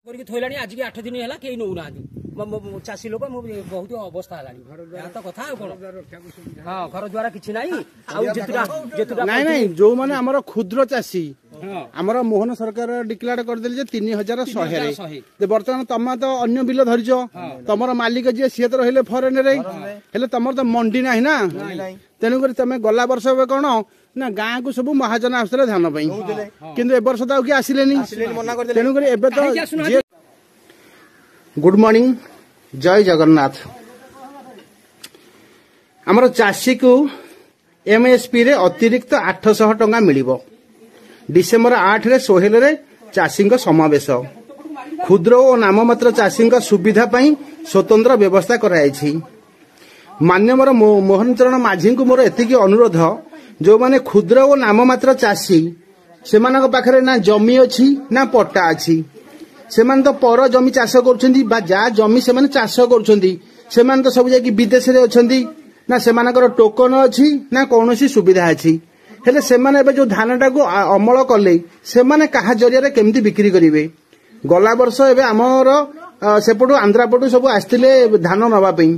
थोला आज की 8 दिन है कहीं नौना चाषी लोक बहुत अवस्था है तो कथा हाँ घर द्वारा किसी ना जो मैंने आमर क्षुद्र चाषी आमर मोहन सरकार डिक्लेयर करदे 3100 बर्तमान तुम तो अन्य बिल धरिच तुम मालिक जी सी तो रही फरेन रे तुम तो मंडी ना तेणुक तुम गला वर्ष कौन ना गाँ को सब महाजन आसुले धान किंतु ए वर्ष तो किए आसिले तेणुक एबे तो गुड मॉर्निंग जय जगन्नाथ आमर चाषी को एमएसपी रे अतिरिक्त 800 टंका मिलिबो डिसेम्बर 8 रे 16 रे चाषी समावेश क्षुद्र और नाममात्र चाषी सुविधा पई स्वतंत्र व्यवस्था कराई मान्यवर मोहन चरण माझी को मोर एतिकी अनुरोध जो माने क्षुद्र और नाममात्र चाषी से पाखरे ना जमी अच्छी ना पट्टा अच्छी से तो पर जमी चाष कर जमी से चाष कर तो सब जाकि विदेश रे अछंती ना से टोकन अच्छी ना कौन सुविधा अच्छी हेले से जो धान टाक अमल कले से क्या जरिया केमती बिक्री करेंगे गला वर्ष एवं आमर सेपटू आंध्रापटू सब आसते धान नापी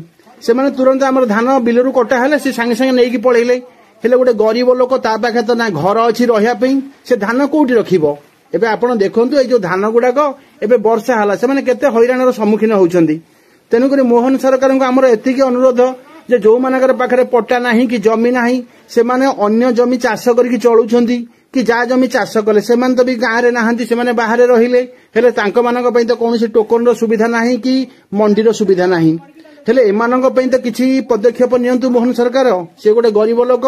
से तुरंत आम धान बिलरू कटा है सी सांगे सांगे नहीं पलैले हेले गोटे गरीब लोक ता पाखे तो ना घर अच्छी रही से धान कौटी रखिबो एबे आपण देखंतु ए जो धान गुडाक एबे वर्षा हला से माने केते हैरानर सम्मुखीन होउछंदी तेनुक मोहन सरकार को आमर एतिकी अनुरोध जे जो मानकर पाखरे पट्टा नाही कि जमी नाही से माने अन्य जमी चाष करके चलुछंदी कि जा जमी चाष कले से माने तो भी गाँ रे नाहंती से माने बाहर रहिले हेले तांको मानक पई तो कोनोसी टोकन रो सुविधा नाही कि मंडी रो सुविधा नाही हेले एमानक पई तो किछि पदक्षेप नियंतु मोहन सरकार से गोटे गरीब लोक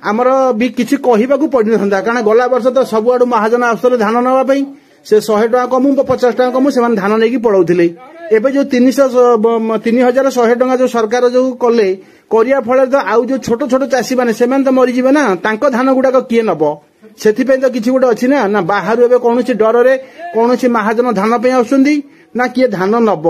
आमर भी किसी कहवाकू पड़ ना कारण गला वर्ष तो सबुआड़ महाजन आसुले धान नापी से 100 टका कमु 50 टका कमु से धान नहीं पलाऊले एवं जो 3100 टका जो सरकार जो कले करिया फल तो आउ जो छोट छोट चाषी मैंने से तो मरीजे ना धान गुड़ाक किए नब से तो किसी गोटे अच्छी ना बाहर एवं कौन डर से कौन महाजन धान पे आसुंदी ना किए धान नब।